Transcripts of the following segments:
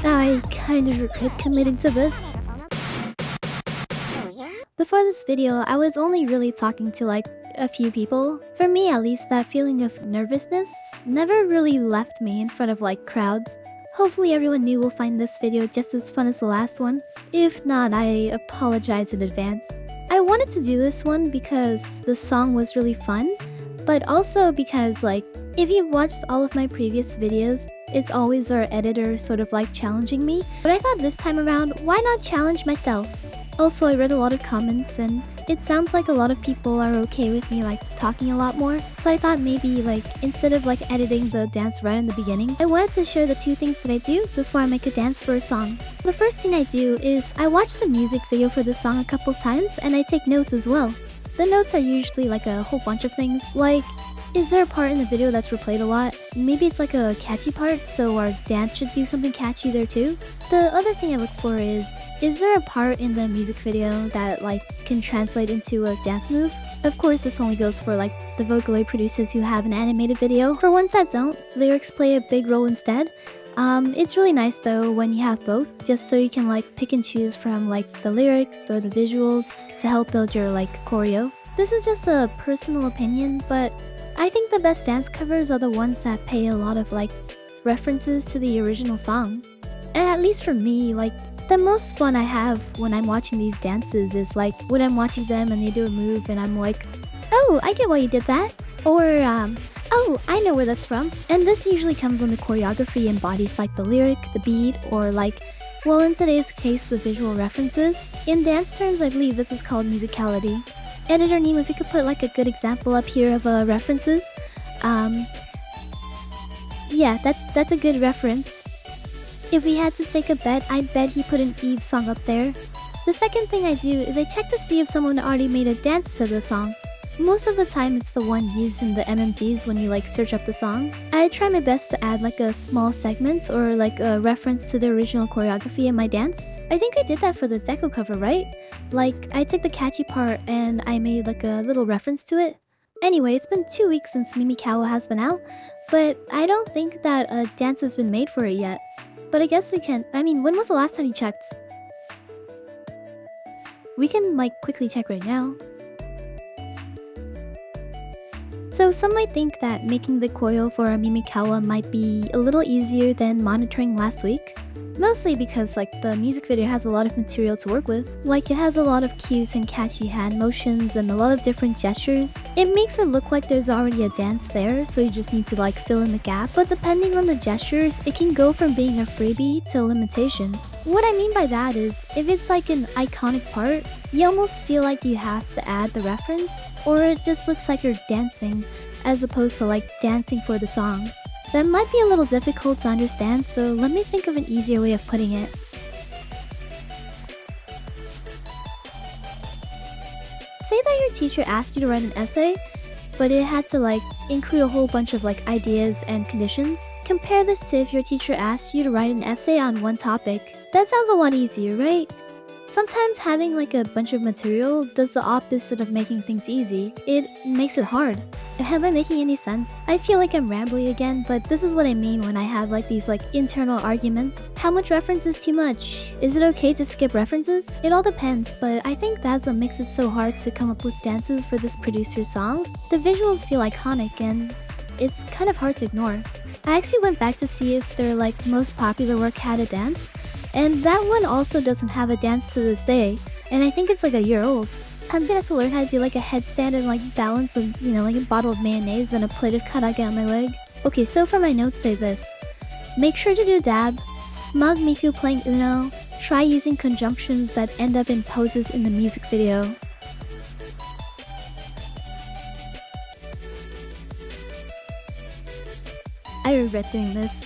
I kind of regret committing to this. Before this video, I was only really talking to like a few people. For me at least, that feeling of nervousness never really left me in front of like crowds. Hopefully everyone new will find this video just as fun as the last one. If not, I apologize in advance. I wanted to do this one because the song was really fun, but also because like, if you've watched all of my previous videos, it's always our editor sort of like challenging me. But I thought this time around, why not challenge myself? Also, I read a lot of comments and it sounds like a lot of people are okay with me like talking a lot more. So I thought maybe like instead of like editing the dance right in the beginning, I wanted to share the two things that I do before I make a dance for a song. The first thing I do is I watch the music video for the song a couple times and I take notes as well. The notes are usually like a whole bunch of things, like is there a part in the video that's replayed a lot? Maybe it's like a catchy part, so our dance should do something catchy there too. The other thing I look for is there a part in the music video that like can translate into a dance move? Of course, this only goes for like the Vocaloid producers who have an animated video. For ones that don't, lyrics play a big role instead. It's really nice though when you have both, just so you can like pick and choose from like the lyrics or the visuals to help build your like choreo. This is just a personal opinion, but I think the best dance covers are the ones that pay a lot of like references to the original song. And at least for me, like the most fun I have when I'm watching these dances is like when I'm watching them and they do a move and I'm like, oh, I get why you did that. Or, oh, I know where that's from. And this usually comes when the choreography embodies like the lyric, the beat, or like, well, in today's case, the visual references. In dance terms, I believe this is called musicality. Editor Neem, if you could put like a good example up here of references. Yeah, that's a good reference. If we had to take a bet, I'd bet he put an Eve song up there. The second thing I do is I check to see if someone already made a dance to the song. Most of the time it's the one used in the MMDs when you like search up the song. I try my best to add like a small segment or like a reference to the original choreography in my dance. I think I did that for the deco cover, right? Like I took the catchy part and I made like a little reference to it. Anyway, it's been 2 weeks since Mimukauwa has been out, but I don't think that a dance has been made for it yet. But I guess we can. I mean, when was the last time you checked? We can like quickly check right now. So some might think that making the choreo for Mimukauwa might be a little easier than monitoring last week. Mostly because like the music video has a lot of material to work with. Like it has a lot of cute and catchy hand motions and a lot of different gestures. It makes it look like there's already a dance there, so you just need to like fill in the gap. But depending on the gestures, it can go from being a freebie to a limitation. What I mean by that is, if it's like an iconic part, you almost feel like you have to add the reference, or it just looks like you're dancing as opposed to like dancing for the song. That might be a little difficult to understand, so let me think of an easier way of putting it. Say that your teacher asked you to write an essay, but it had to like include a whole bunch of like ideas and conditions. Compare this to if your teacher asked you to write an essay on one topic. That sounds a lot easier, right? Sometimes having like a bunch of material does the opposite of making things easy. It makes it hard. Am I making any sense? I feel like I'm rambling again, but this is what I mean when I have like these like internal arguments. How much reference is too much? Is it okay to skip references? It all depends, but I think that's what makes it so hard to come up with dances for this producer's songs. The visuals feel iconic and it's kind of hard to ignore. I actually went back to see if their like most popular work had a dance, and that one also doesn't have a dance to this day, and I think it's like a year old. I'm gonna have to learn how to do like a headstand and like balance of, you know, like a bottle of mayonnaise and a plate of karage on my leg. Okay, so for my notes say this. Make sure to do dab, smug Miku playing Uno, try using conjunctions that end up in poses in the music video. I regret doing this.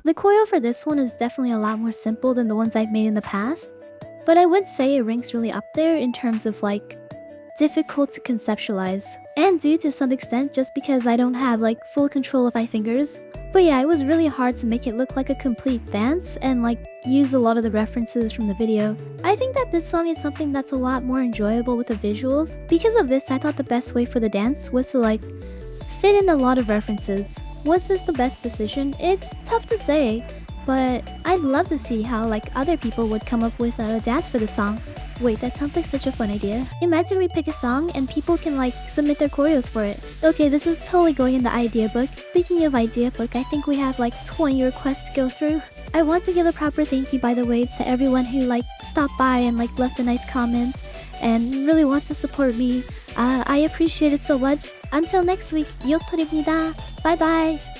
The choreo for this one is definitely a lot more simple than the ones I've made in the past, but I would say it ranks really up there in terms of like difficult to conceptualize, and due to some extent just because I don't have like full control of my fingers. But yeah, it was really hard to make it look like a complete dance and like use a lot of the references from the video. I think that this song is something that's a lot more enjoyable with the visuals. Because of this, I thought the best way for the dance was to like fit in a lot of references. Was this the best decision? It's tough to say, but I'd love to see how like other people would come up with a dance for the song. Wait, that sounds like such a fun idea. Imagine we pick a song and people can like submit their choreos for it. Okay, this is totally going in the idea book. Speaking of idea book, I think we have like 20 requests to go through. I want to give a proper thank you, by the way, to everyone who like stopped by and like left a nice comment and really wants to support me. I appreciate it so much. Until next week, Yeotori입니다. Bye bye.